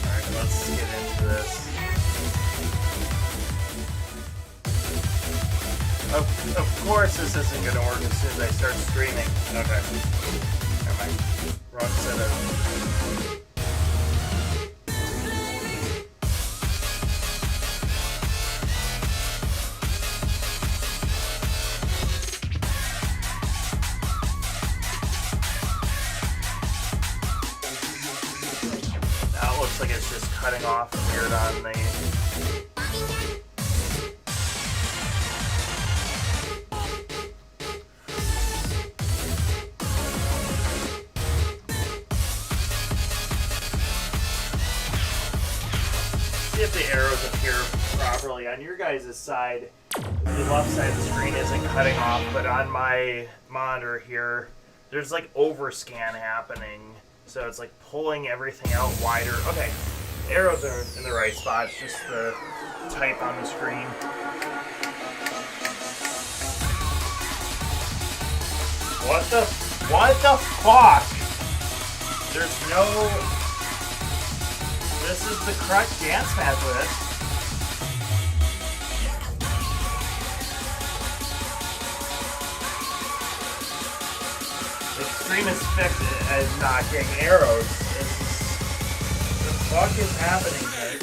Alright, let's get into this. Of course this isn't going to work as soon as I start streaming. Okay. Never mind. Wrong set of... Now it looks like it's just cutting off weird on the... If the arrows appear properly on your guys' side, the left side of the screen isn't cutting off, but on my monitor here, there's like overscan happening, so it's like pulling everything out wider. Okay, the arrows are in the right spot, it's just the type on the screen. What the fuck? There's no... This is the correct dance mat for this. Extremist fix is not getting arrows. What the fuck is happening here?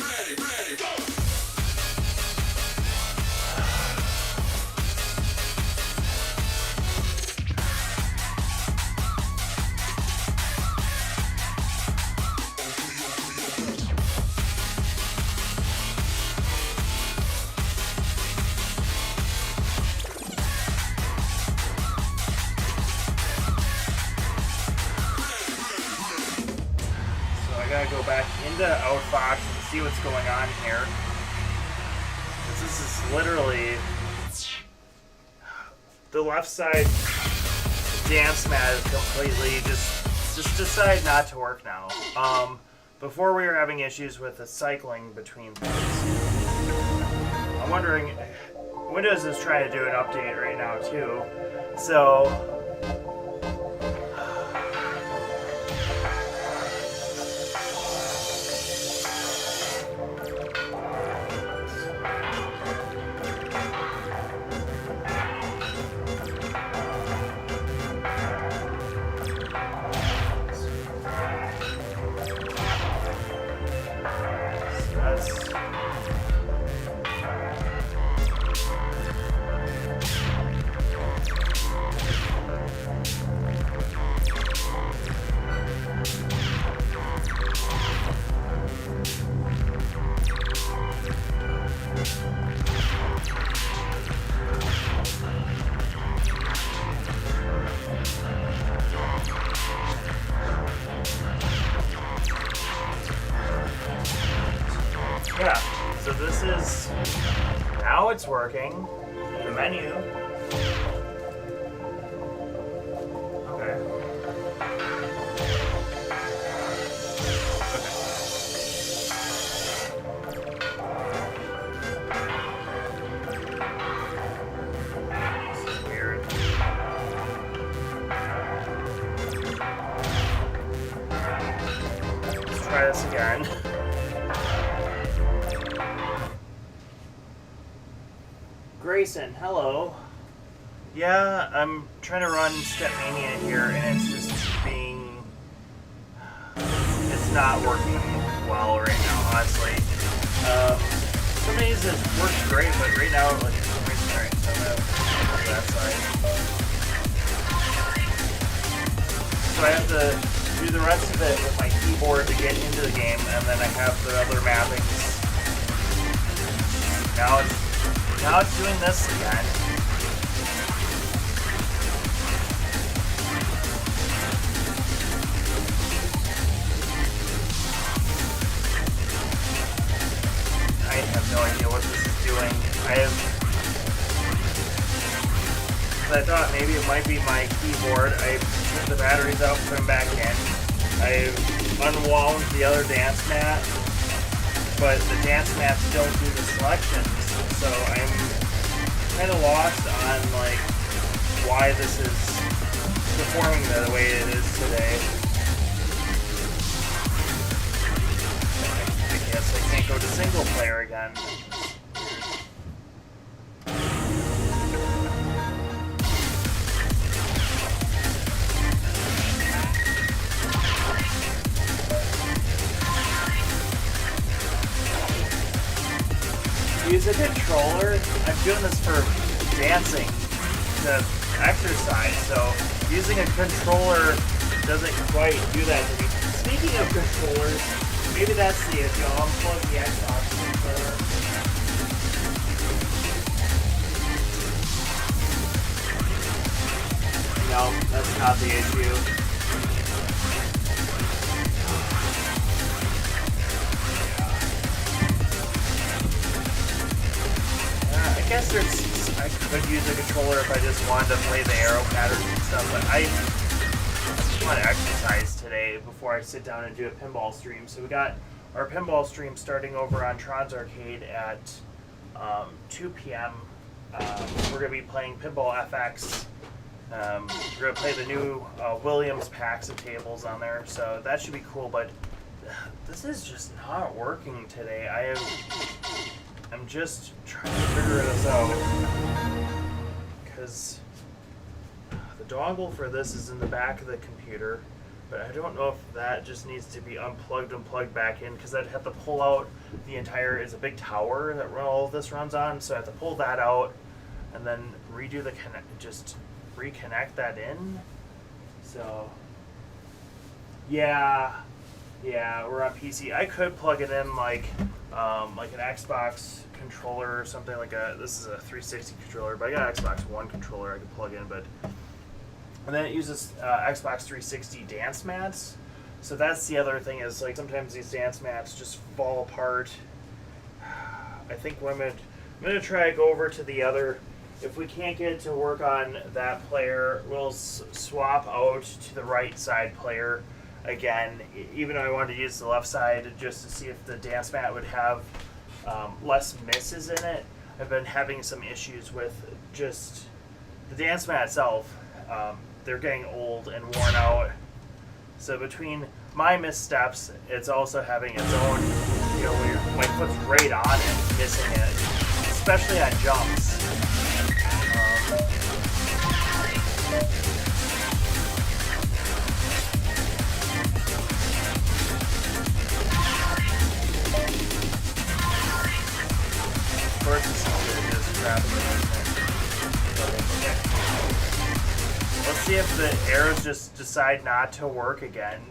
Go back into Outfox and see what's going on here. This is literally the left side dance mat is completely just decided not to work now. Before we were having issues with the cycling between things. I'm wondering, Windows is trying to do an update right now too. So yeah, so this is, now it's working, the menu. Okay. This is weird. Let's try this again. Grayson, hello. Yeah, I'm trying to run Stepmania here, and it's just being... It's not working well right now, honestly. Some days it works great, but right now, like, for some reason, alright, so I'm gonna go to that side. So I have to do the rest of it with my keyboard to get into the game, and then I have the other mappings. Now it's doing this again. I have no idea what this is doing. I thought maybe it might be my keyboard. I took the batteries out, put them back in. I unwound the other dance mat, but the dance mats don't do the selections. So I'm kind of lost on like why this is performing the way it is today. go to single player again. Use a controller. I'm doing this for dancing to exercise, so using a controller doesn't quite do that to me. Speaking of controllers, maybe that's the issue. I'll unplug the Xbox controller. No, that's not the issue. I guess I could use a controller if I just wanted to play the arrow patterns and stuff, but I just want to exercise today before I sit down and do a pinball stream. So we got our pinball stream starting over on Tron's Arcade at 2 p.m. We're going to be playing Pinball FX. We're going to play the new Williams packs of tables on there, so that should be cool, but this is just not working today. I'm just trying to figure this out because the dongle for this is in the back of the computer, but I don't know if that just needs to be unplugged and plugged back in because I'd have to pull out the entire, it's a big tower that all of this runs on, so I have to pull that out and then redo the just reconnect that in. So yeah, we're on PC. I could plug it in like an Xbox controller or something like this is a 360 controller, but I got an Xbox One controller I could plug in, and then it uses Xbox 360 dance mats. So that's the other thing is like sometimes these dance mats just fall apart. I think I'm gonna try to go over to the other. If we can't get it to work on that player, we'll swap out to the right side player again, even though I wanted to use the left side just to see if the dance mat would have less misses in it. I've been having some issues with just the dance mat itself. They're getting old and worn out. So between my missteps, it's also having its own, where my foot's right on it, missing it, especially on jumps. Of course, it's crap. Let's see if the arrows just decide not to work again.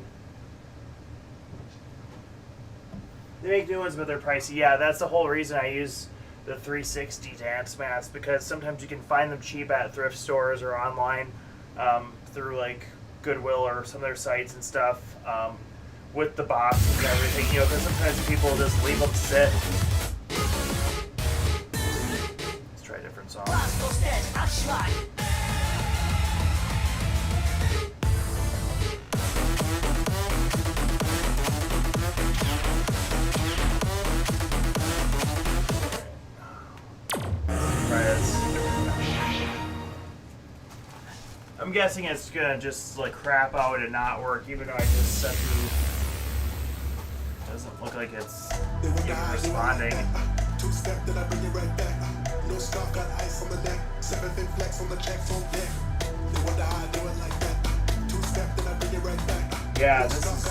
They make new ones, but they're pricey. Yeah, that's the whole reason I use the 360 dance mats, because sometimes you can find them cheap at thrift stores or online through like Goodwill or some other sites and stuff with the boxes and everything. Because sometimes people just leave them sit. Let's try a different song. I'm guessing it's gonna just like crap out and not work, even though I just set the. Doesn't look like it's even responding. Two-step, then I bring it right back. No scarf, got ice on the neck. 7 thin flex on the checks on deck. They wonder how I do it like that. Two-step, then I bring it right back. Yeah, this is.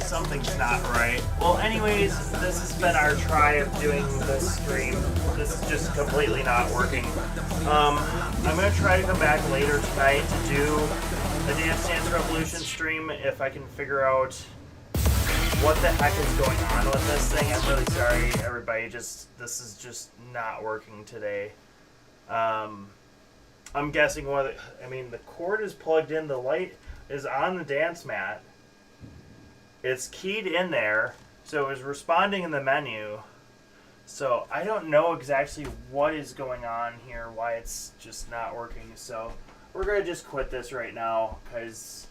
Something's not right. Well, anyways, this has been our try of doing this stream. This is just completely not working. I'm going to try to come back later tonight to do the Dance Dance Revolution stream if I can figure out what the heck is going on with this thing. I'm really sorry, everybody. This is just not working today. I'm guessing the cord is plugged in. The light is on the dance mat. It's keyed in there, so it was responding in the menu. So I don't know exactly what is going on here, why it's just not working. So we're going to just quit this right now because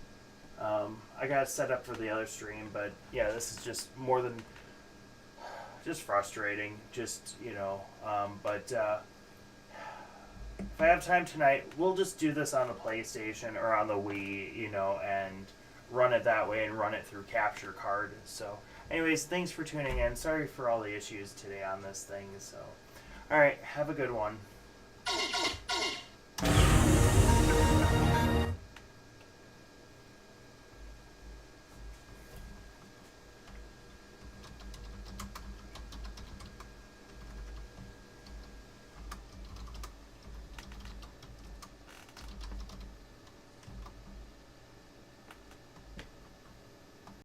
I got it set up for the other stream. But yeah, this is just more than just frustrating. But if I have time tonight, we'll just do this on the PlayStation or on the Wii, and run it that way and run it through capture card. So anyways, thanks for tuning in. Sorry for all the issues today on this thing. So all right, have a good one.